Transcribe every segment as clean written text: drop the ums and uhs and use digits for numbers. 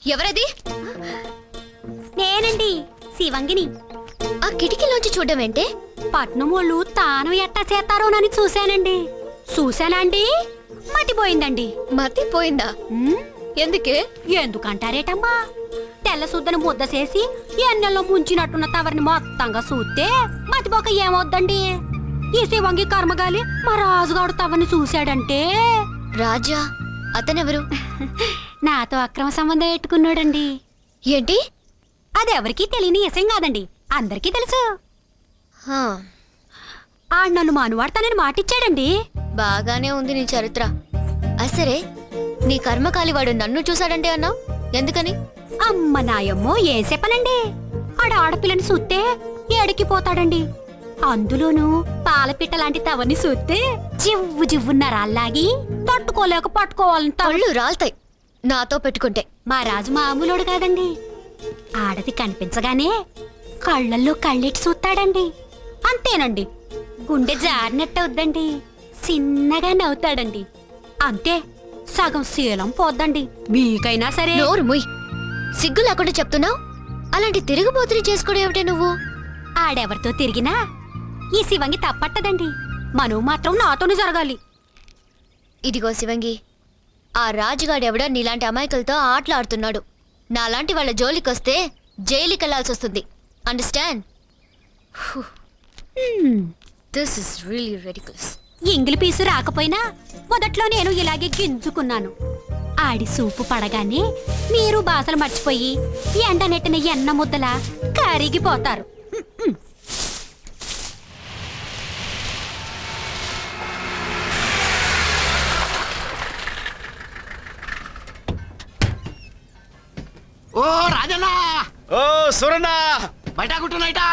ఎవరది? నేనండి శివంగిని. ఆ కిటికీలోంచి చూడడం ఏంటే? పట్నం వాళ్ళు తాను ఎట్టా చేస్తారోనని చూశానండి. చూశానండి, మతిపోయిందండి. మతిపోయిందా? ఎందుకే? ఎందుకంటారేటమ్మా, తెల్ల సుద్దను ముద్ద చేసి ఎన్నెల్లో ముంచినట్టున్న తవరిని మొత్తంగా చూస్తే మతిపోక ఏమవుద్దండి? ఈ శివంగి కర్మగాలి మా రాజుగాడు తవరిని చూశాడంటే. రాజా? అతనెవరు? నాతో అక్రమ సంబంధం పెట్టుకున్నాడండి. ఏంటి? అదెవరికీ తెలియని విషయం కాదండి, అందరికీ తెలుసు. హా, ఆడు నన్ను మానువాడతానని మాటిచ్చాడండి. బాగానే ఉంది నీ చరిత్ర. సరే, నీ కర్మకాలి వాడు నన్ను చూశాడంటే అన్నావు, ఎందుకని? అమ్మ నాయమ్మో, ఏం చెప్పనండి, ఆడ ఆడపిల్లని చూస్తే ఎడికిపోతాడండి. అందులోనూ పాలపిట్ట లాంటి తవని చూస్తే జివ్వు జివ్వున్న రాళ్ళాగి తట్టుకోలేక పట్టుకోవాలని తళ్ళు రాల్తాయి నాతో పెట్టుకుంటే. మా రాజు మామూలుడు కాదండి. ఆడది కనిపించగానే కళ్ళల్లో కళ్ళెట్టి చూస్తాడండి. అంతేనండి, గుండె జారినట్టవుద్దండి. చిన్నగా నవ్వుతాడండి. అంతే, సగం శీలం పోద్దండి. మీకైనా సరే. నోరు ముయ్, సిగ్గు లేకుండా చెప్తున్నావు. అలాంటి తిరుగుబోతుని చేసుకోవడం ఏమిటే నువ్వు? ఆడెవరితో తిరిగినా ఈ శివంగి తప్పట్టదండి. మనవు మాత్రం నాతోనే జరగాలి. ఇదిగో శివంగి, ఆ రాజుగాడెవడో నీలాంటి అమాయకులతో ఆటలాడుతున్నాడు. నాలాంటి వాళ్ళ జోలికొస్తే జైలుకి వెళ్లాల్సి వస్తుంది. Understand? This is really ridiculous. ఎంగిలి పీసు రాకపోయినా మొదట్లో నేను ఇలాగే గింజుకున్నాను. ఆడి సూపు పడగానే మీరు బాసలు మర్చిపోయి ఎండ నెట్టిన ఎన్న ముద్దలా కరిగిపోతారు. ఓ రాజన్న, ఓ సురన్నా, బయట కుట్టునైటా.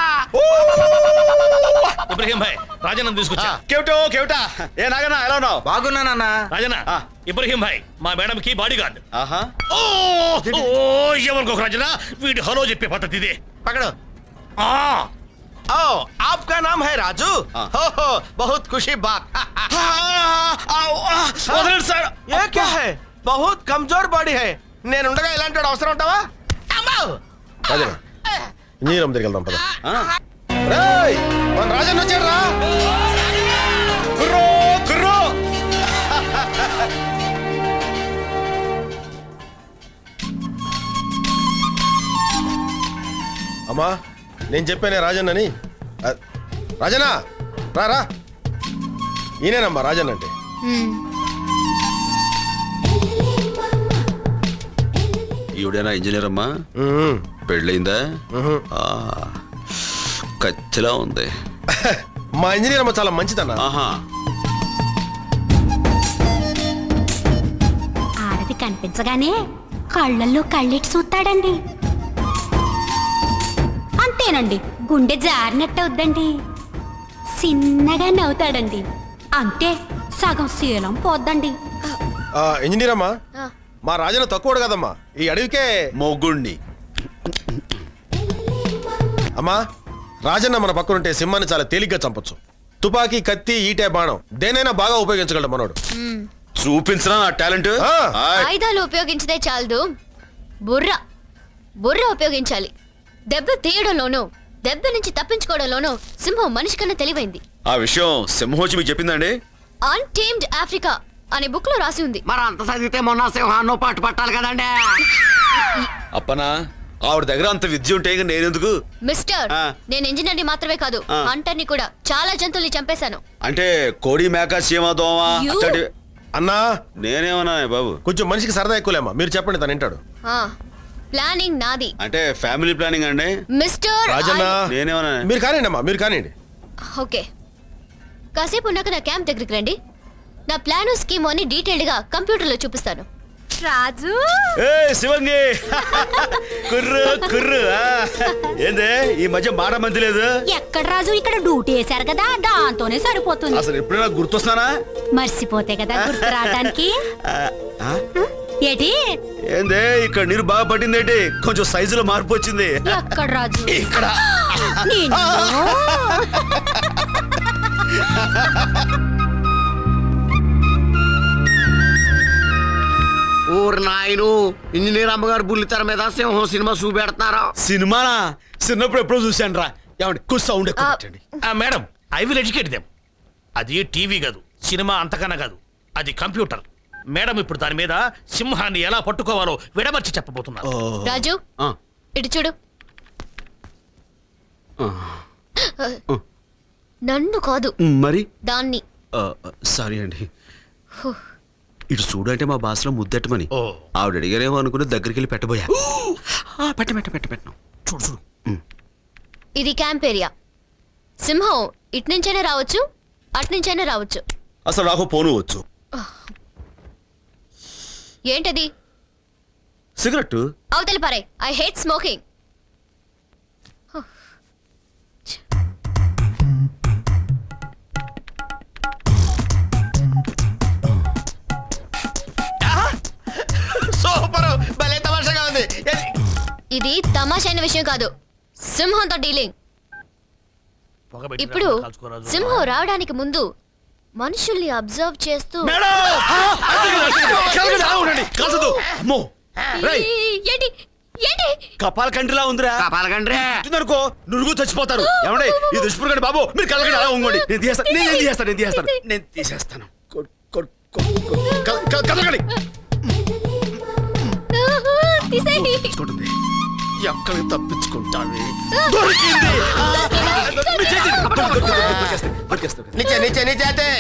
ఇబ్రహీం భాయ్, రాజన్న తీసుకొచ్చా. కేవటా ఏ నాగన్నా, ఎలా ఉన్నావు? బాగున్నానన్నా. రాజన్న, ఇబ్రహీం భాయ్ మా మేడం కి బాడీ గార్డ్. ఆహా, ఓ ఎవరికొక రాజన్న, వీడి హలో చెప్పే పద్ధతి ఇదే. పకడో. ఆ ओ आपका नाम है राजू? हो बहुत खुशी बात। వదలండి సార్. ये क्या है? बहुत कमजोर बॉडी है. నేను ఉండగా ఇలాంటి వాడు అవసరం ఉంటావా? అమ్మో! రాజన్న ఇంజనీరం దగ్గరికి వెళ్దాం పద. రేయ్, మన రాజన్న వచ్చాడు రా. కుర్రో కుర్రో. అమ్మా, నేను చెప్పానే రాజన్నని. రాజన్న రా రా, ఈయనేనమ్మా రాజన్న అంటే. ఈవిడేనా ఇంజనీర్ అమ్మా? పెళ్ళయిందా? కచ్చిలా ఉంది. మా ఇంజనీర్ అమ్మ చాలా మంచిదన్న. ఆహా, ఆడది కనిపించగానే కళ్ళల్లో కళ్ళెట్టి చూస్తాడండి. అంతేనండి, గుండె జారినట్టవుద్దండి. చిన్నగా నవ్వుతాడండి. అంతే, సగం శీలం పోద్దండి. ఇంజనీర్ అమ్మా, మా రాజన్న తక్కువడు కదమ్మా, ఈ అడవికే మొగుణ్ణి. అమ్మా, రాజన్న మన పక్కనుంటే సింహాన్ని చాలా తేలిగ్గా చంపొచ్చు. తుపాకీ, కత్తి, ఈటే, బాణం దేనైనా బాగా ఉపయోగించగలడు మనోడు. చూపించరా నా టాలెంట్. ఆయుధాలు ఉపయోగించదే చాలదు, బుర్ర బుర్ర ఉపయోగించాలి. దెబ్బ తీయడంలోనూ దెబ్బ నుంచి తప్పించుకోవడంలోనూ సింహం మనిషి కన్నా తెలివైంది. ఆ విషయం సింహోచి మీకు చెప్పిందండి? అన్టేమ్డ్ ఆఫ్రికా అనే బుక్ లో రాసి ఉంది. మరి అంత చదివితే మొన్న సింహాన్ని పాటు పట్టాలి కదండి. అప్పనా, ఆవిడ దగ్గర అంత విద్య ఉంటే నేనెందుకు? మిస్టర్, నేను ఇంజనీర్ని మాత్రమే కాదు, హంటర్ని కూడా. చాలా జంతువుల్ని చంపేశాను. అంటే కోడి, మేక, చీమ, దోమ అచ్చటి. అన్నా, నేనేమన్నా బాబు? కొంచెం మనిషికి సరదా ఎక్కువలేమ్మా, మీరు చెప్పండి, తను వింటాడు. ప్లానింగ్ నాది. అంటే ఫ్యామిలీ ప్లానింగ్ అండి. మిస్టర్, రాజన్న, నేనేమన్నా? మీరు కానివ్వండి అమ్మా, మీరు కానివ్వండి. ఓకే, కాసేపు నా క్యాంప్ దగ్గరికి రండి. నా ప్లాను, స్కీమ్ అని డీటెయిల్డ్ గా కంప్యూటర్ లో చూపిస్తాను. రాజు, ఏ శివంగి, కుర్రు కుర్రు. ఏందే ఈ మధ్య మాట మంది లేదు? ఎక్కడ రాజు, ఇక్కడ డ్యూటీ వేశారు కదా, దాంతోనే సరిపోతుంది. అసలు ఎప్పుడైనా గుర్తొస్తున్నానా? మర్చిపోతే కదా గుర్తు రావడానికి. ఏటి ఏందే ఇక్కడ నీరు బాగా పట్టిందేంటి? కొంచెం సైజులో మార్పు వచ్చింది. ఎక్కడ రాజు? ఇక్కడ. ఊరు నాయను ఇంజనీర్ అమ్మగారు బుల్లితెర మీద సింహం సినిమా చూపెడుతున్నారా? సినిమానా? చిన్నప్పుడు ఎప్పుడో చూశాను రా. ఏమండి కొంచెం సౌండ్ ఎక్కువ పెట్టండి. Madam I will educate them. అది టీవీ కాదు, సినిమా అంతకన్నా కాదు, అది కంప్యూటర్. మేడం ఇప్పుడు దాని మీద సింహాన్ని ఎలా పట్టుకోవాలో విడమర్చి చెప్పబోతున్నారు. రాజు ఆ, ఇటు చూడు. ఆ, నన్ను కాదు, మరి దాన్ని. సారీ అండి. ఇటు చూడు అంటే మా భాషలో ముద్దెట్టమని ఓ. ఆవిడ అడిగారేమో అనుకుని దగ్గరికి వెళ్ళి పెట్టబోయా. పెట్టను. చూడు చూడు. ఇది క్యాంప్ ఏరియా. సింహం ఇటు నుంచైనా రావచ్చు, అటు నుంచైనా రావచ్చు. అసలు నాకు పోను వచ్చు. ఏంటది? సిగరెట్. అవతలి పారే. I hate smoking. సూపర్, భలే తమాషాగా ఉంది. ఇది తమాషైన విషయం కాదు, సింహంతో డీలింగ్. పొగబెట్టి ఇప్పుడు కాల్చుకోరాదు. సింహం రావడానికి ముందు మనుషుల్ని అబ్జర్వ్ చేస్తూ కాల్చదు. అమ్మో రేయ్, ఏంటి ఏంటి కపాల కంట్రిలా ఉందిరా. కపాలకండ్రే అనుకో నురుగు చచ్చిపోతారు. ఏమండి ఈ దుష్పురుగండి బాబు, మీరు కలగండి అలా ఉంగండి. నేను తీసేస్తాను. కలగండి. తీసేయండి. తీసుకుంటుంది. ఎక్కడికి తప్పించుకుంటావి? దొరికింది. దొరికేస్తా.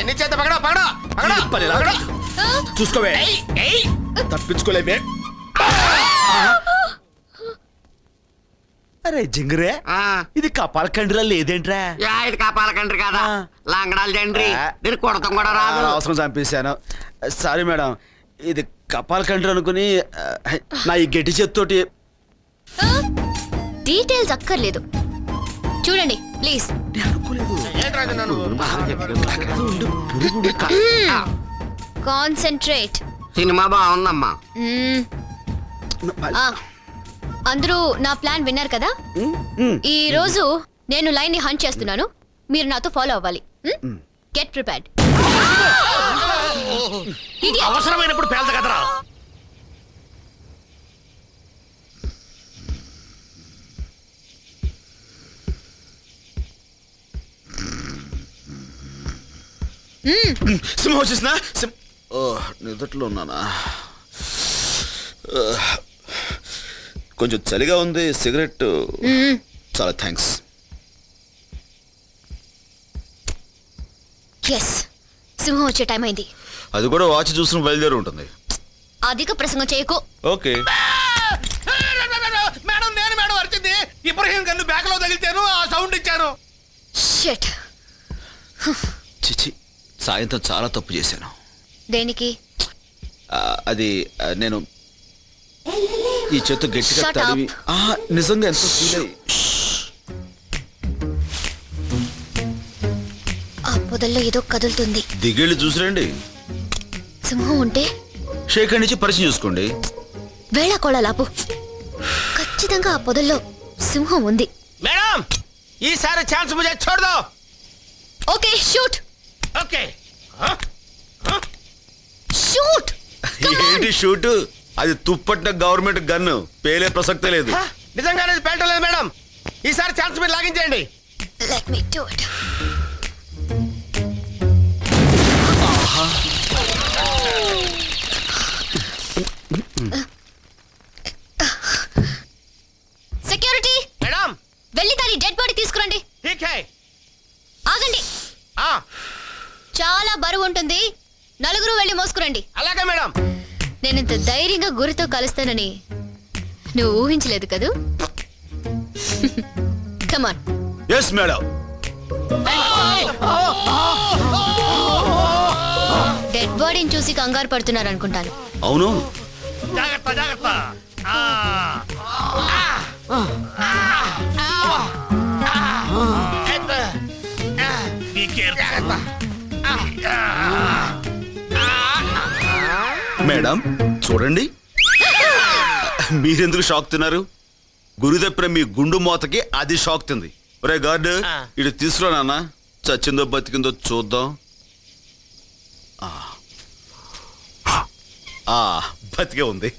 నీచే పగడో పగడో పగడో పని రా. చూసుకోవే, తప్పించుకోలేమే. అరే జింగరే, ఇది కపాల కండ్రిలా లేదేంట్రా? ఇది కపాలకండ్రి కదా, ఆ. లాంగడాలు తండ్రి. నేను కొడతాం కూడా రాదు. అవసరం చంపేశాను. సారీ మేడం, ఇది కపాల కండ్రి అనుకుని నా ఈ గట్టి చేత్తోటి. డీటెయిల్స్ అక్కర్లేదు, చూడండి ప్లీజ్. కాన్సంట్రేట్. సినిమా బాగుందమ్మా. అందరూ నా ప్లాన్ విన్నారు కదా. ఈ రోజు నేను లైన్ ని హంట్ చేస్తున్నాను, మీరు నాతో ఫాలో అవ్వాలి. Get prepared. అవసరమైనప్పుడు పేల్త కదరా. సింహం వచ్చేసిన. నిద్రలో ఉన్నానా? కొంచెం చలిగా ఉంది. సిగరెట్. చాలా థ్యాంక్స్. ఎస్, సింహం వచ్చే టైం అయింది. అది కూడా వాచ్ చూసిన బయలుదేరి ఉంటుంది. అధిక ప్రసంగం చేయకు. ఓకే. మేడం నేను మేడం అరిచింది. ఇబ్రహీం గన్ను బ్యాగ్ లో తగిలిచాను, ఆ సౌండ్ ఇచ్చాను. షిట్. చిచి, సాయంత్రం చాలా తప్పు చేశాను. దేనికి? అది నేను ఈ చేత గట్టిగా Shut తడివి. నిజంగా ఎంతో ఫీల్ అయ్యి. ఆ పొదల్లో ఏదో కదులుతుంది. దిగేళ్ళు చూసిరండి. సింహం ఉంటే షేక్ నుంచి పరిచయం చూసుకోండి. వేళ కోళలాపు. ఖచ్చితంగా ఆ పొదల్లో సింహం ఉంది. మేడం ఈసారి ఛాన్స్ ముझे छोड़ दो. Okay, shoot okay. షూట్. ఏంటి షూటు? అది తుప్పట్టిన గవర్నమెంట్ గన్ను, పేలే ప్రసక్తే లేదు. నిజంగానే పేలటం లేదు మేడం. ఈసారి ఛాన్స్ మీరు లాగించేయండి. Let me do it. Security, madam వెళ్ళి దాని డెడ్ బాడీ తీసుకురండి. ठीक है. ఆగండి, ఆ చాలా బరువు ఉంటుంది. నలుగురు వెళ్ళి మోసుకురండి. అలాగే మేడం. నేను ఇంత ధైర్యంగా గురితో కలుస్తానని నువ్వు ఊహించలేదు కదూ. కమాన్. Yes madam. డెడ్ బాడీని చూసి కంగారు పడుతున్నారు అనుకుంటాను. అవును. జాగ్రత్త జాగ్రత్త. Be careful. మేడం చూడండి, మీరెందుకు షాక్ తిన్నారు? గురి తప్పిన మీ గుండు మోతకి అది షాక్ తింది. ఒరే గార్డు, ఇటు తీసుకురా నాన్న, చచ్చిందో బతికిందో చూద్దాం. ఆ బతికే ఉంది.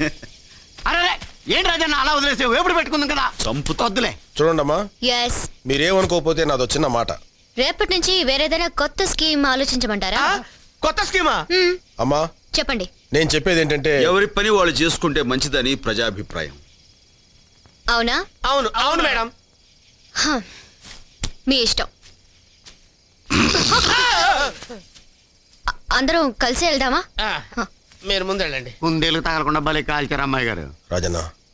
అరే ఏంటి రాజన్న అలా వదిలేసావు? ఎప్పుడు పెట్టుకుందాం కదా. చంపుతా. వద్దులే. చూడండమ్మా, ఎస్ మీరేమనుకోకపోతే నాదో చిన్న మాట. రేపటి నుంచి వేరేదైనా కొత్త స్కీమ్ ఆలోచించమంటారా ఆ? కొత్త స్కీమా? మ్మ్, అమ్మా, చెప్పండి. నేను చెప్పేది ఏంటంటే ఎవరి పని వాళ్ళు చేసుకుంటే మంచిదని ప్రజాభిప్రాయం. అవునా? అవును అవును మేడం. హ, మీ ఇష్టం. అందరం కలిసి వెళ్దామా? మీరు ముందు వెళ్ళండి. కుందేలు తగలకుండా భలే కాల్చారు అమ్మాయి గారు. రాజన్న